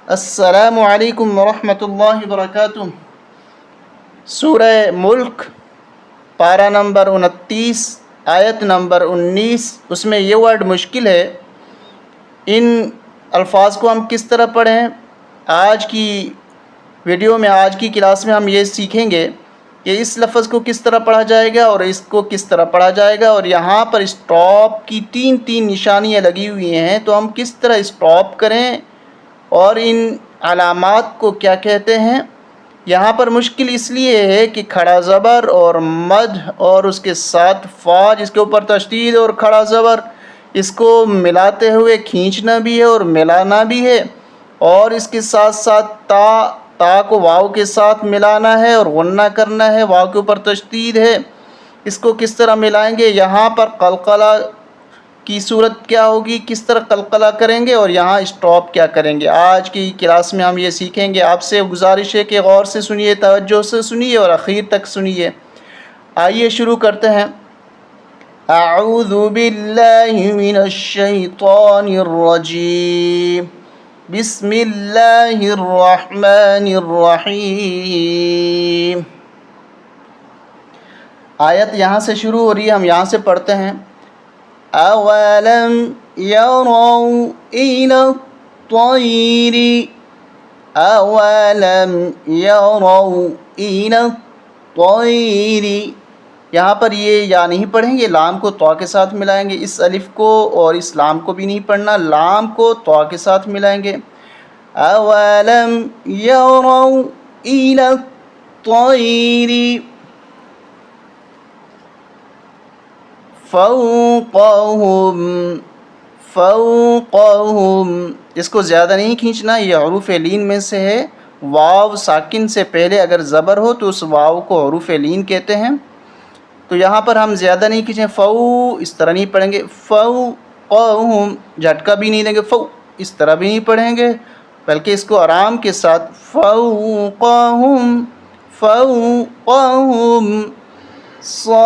السلام علیکم ورحمۃ اللہ وبرکاتہ۔ سورہ ملک پارہ نمبر 29 آیت نمبر 19، اس میں یہ ورڈ مشکل ہے، ان الفاظ کو ہم کس طرح پڑھیں؟ آج کی ویڈیو میں، آج کی کلاس میں ہم یہ سیکھیں گے کہ اس لفظ کو کس طرح پڑھا جائے گا اور اس کو کس طرح پڑھا جائے گا، اور یہاں پر اسٹاپ کی تین نشانیاں لگی ہوئی ہیں، تو ہم کس طرح اسٹاپ کریں اور ان علامات کو کیا کہتے ہیں۔ یہاں پر مشکل اس لیے ہے کہ کھڑا زبر اور مد اور اس کے ساتھ فا جس کے اوپر تشدید اور کھڑا زبر، اس کو ملاتے ہوئے کھینچنا بھی ہے اور ملانا بھی ہے، اور اس کے ساتھ ساتھ تا کو واو کے ساتھ ملانا ہے اور غنہ کرنا ہے، واو کے اوپر تشدید ہے۔ اس کو کس طرح ملائیں گے؟ یہاں پر قلقلہ کی صورت کیا ہوگی، کس طرح قلقلہ کریں گے، اور یہاں اسٹاپ کیا کریں گے۔ آج کی کلاس میں ہم یہ سیکھیں گے۔ آپ سے گزارش ہے کہ غور سے سنیے، توجہ سے سنیے اور اخیر تک سنیے۔ آئیے شروع کرتے ہیں۔ اعوذ باللہ من الشیطان الرجیم، بسم اللہ الرحمن الرحیم۔ آیت یہاں سے شروع ہو رہی ہے، ہم یہاں سے پڑھتے ہیں۔ اولم یروا الی الطیر، اولم یروا الی الطیر۔ یہاں پر یہ یا نہیں پڑھیں گے، لام کو طا کے ساتھ ملائیں گے، اس الف کو اور اس لام کو بھی نہیں پڑھنا، لام کو طا کے ساتھ ملائیں گے۔ اولم یروا الی الطیر فوقہم، فوقہم، اس کو زیادہ نہیں کھینچنا، یہ حروف لین میں سے ہے۔ واو ساکن سے پہلے اگر زبر ہو تو اس واو کو حروف لین کہتے ہیں، تو یہاں پر ہم زیادہ نہیں کھینچیں، فو اس طرح نہیں پڑھیں گے، فوقہم، جھٹکا بھی نہیں دیں گے، فو اس طرح بھی نہیں پڑھیں گے، بلکہ اس کو آرام کے ساتھ فوقہم، فوقہم، صافات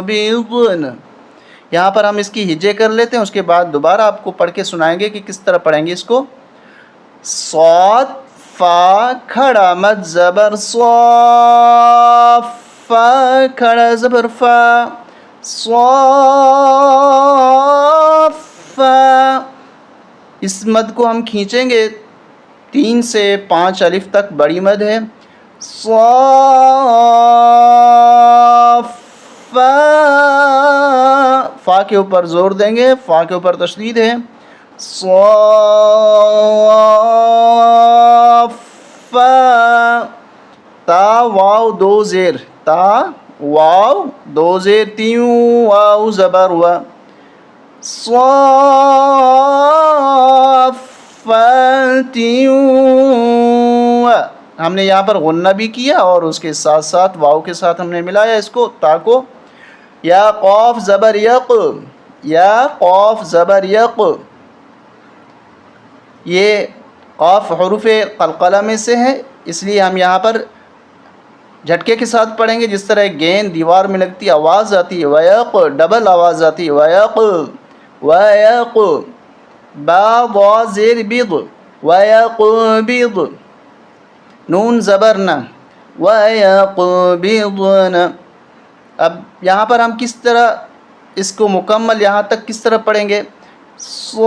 ویقبضن۔ یہاں پر ہم اس کی ہجے کر لیتے ہیں، اس کے بعد دوبارہ آپ کو پڑھ کے سنائیں گے کہ کس طرح پڑھیں گے اس کو۔ صاد فا کھڑا مد زبر صاف، فا کھڑا زبر فا، صافا۔ اس مد کو ہم کھینچیں گے 3 سے 5 الف تک، بڑی مد ہے۔ صافا، فا کے اوپر زور دیں گے، فا کے اوپر تشدید ہے۔ صافا، تا واو دو زیر، تا واو دو زیر، تیوں واو زبر ہوا، صافات۔ ہم نے یہاں پر غنہ بھی کیا اور اس کے ساتھ ساتھ واو کے ساتھ ہم نے ملایا اس کو، تا کو۔ یا قاف زبر یق، یا قاف زبر یق، یہ قاف حروف قلقلہ میں سے ہے، اس لیے ہم یہاں پر جھٹکے کے ساتھ پڑھیں گے، جس طرح ایک گیند دیوار میں لگتی آواز آتی ہے، ویق، ڈبل آواز آتی ہے، ویق، ویق، با ضا زیر بض، ویقبض، نون زبر نہ، ویقبضن۔ اب یہاں پر ہم کس طرح اس کو مکمل یہاں تک کس طرح پڑھیں گے؟ صافات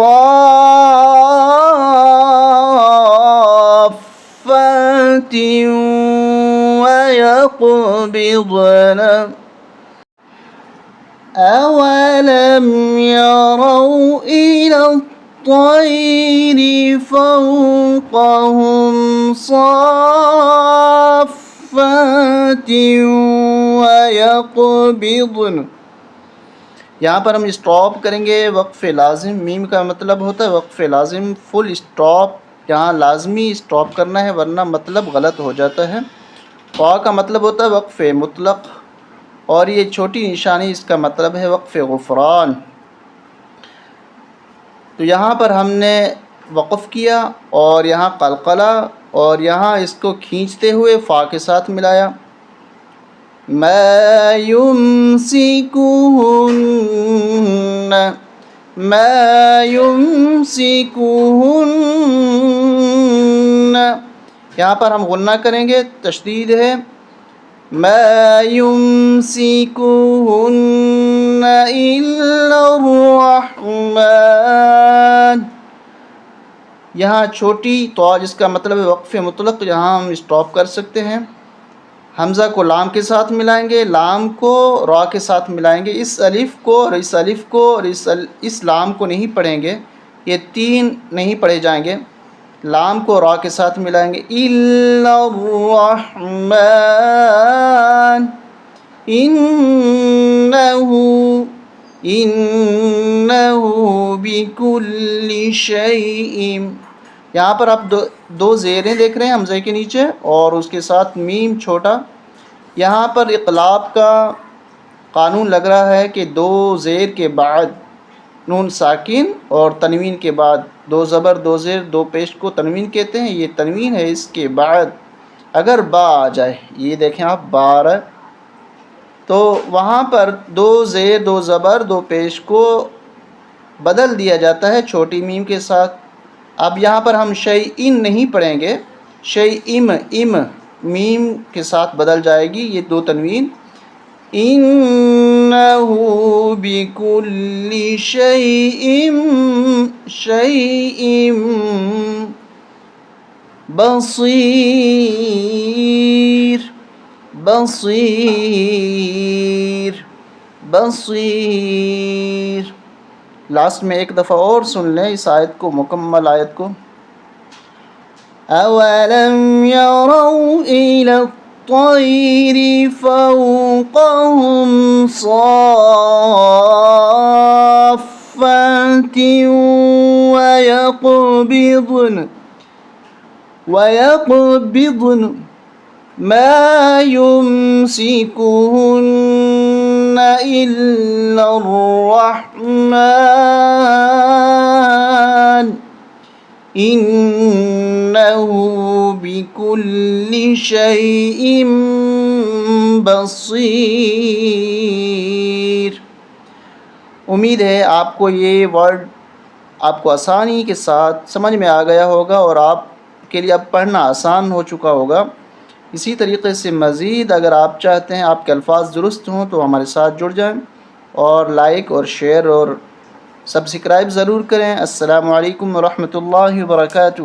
ويقبضن، أولم يروا إلى الطير فوقهم صافات ويقبضن۔ یہاں پر ہم اسٹاپ کریں گے، وقف لازم، میم کا مطلب ہوتا ہے وقف لازم، فل اسٹاپ، یہاں لازمی اسٹاپ کرنا ہے ورنہ مطلب غلط ہو جاتا ہے۔ قا کا مطلب ہوتا ہے وقف مطلق، اور یہ چھوٹی نشانی اس کا مطلب ہے وقف غفران۔ تو یہاں پر ہم نے وقف کیا اور یہاں قلقلہ اور یہاں اس کو کھینچتے ہوئے فا کے ساتھ ملایا۔ ما يمسكهن ما يمسكهن. یہاں پر ہم غنہ کریں گے، تشدید ہے. ما يمسكهن إلا الرحمن. یہاں چھوٹی تو جس کا مطلب ہے وقف مطلق، یہاں ہم اسٹاپ کر سکتے ہیں. حمزہ کو لام کے ساتھ ملائیں گے، لام کو را کے ساتھ ملائیں گے. اس الف کو اور اس الف کو اور اس لام کو نہیں پڑھیں گے، یہ تین نہیں پڑھے جائیں گے. لام کو را کے ساتھ ملائیں گے. الا الرحمن انہ بکل شیء. یہاں پر آپ دو زیریں دیکھ رہے ہیں حمزے کے نیچے اور اس کے ساتھ میم چھوٹا. یہاں پر اقلاب کا قانون لگ رہا ہے کہ دو زیر کے بعد نون ساکن اور تنوین کے بعد دو زبر دو زیر دو پیش کو تنوین کہتے ہیں. یہ تنوین ہے. اس کے بعد اگر با آ جائے، یہ دیکھیں آپ بار، تو وہاں پر دو زیر دو زبر دو پیش کو بدل دیا جاتا ہے چھوٹی میم کے ساتھ. اب یہاں پر ہم شیئن نہیں پڑھیں گے، شیئم میم کے ساتھ بدل جائے گی یہ دو تنوین. انہ بکل شیء بصیر بصیر. لاسٹ میں ایک دفعہ اور سن لیں اس آیت کو، مکمل آیت کو. اولم يروا الى الطير فوقهم صافات ويقبضن ما يمسكهن إلا الرحمن إنه بكل شيء بصير. امید ہے آپ کو یہ ورڈ آپ کو آسانی کے ساتھ سمجھ میں آ گیا ہوگا اور آپ کے لیے اب پڑھنا آسان ہو چکا ہوگا. اسی طریقے سے مزید اگر آپ چاہتے ہیں آپ کے الفاظ درست ہوں تو ہمارے ساتھ جڑ جائیں اور لائک اور شیئر اور سبسکرائب ضرور کریں. السلام علیکم ورحمۃ اللہ وبرکاتہ.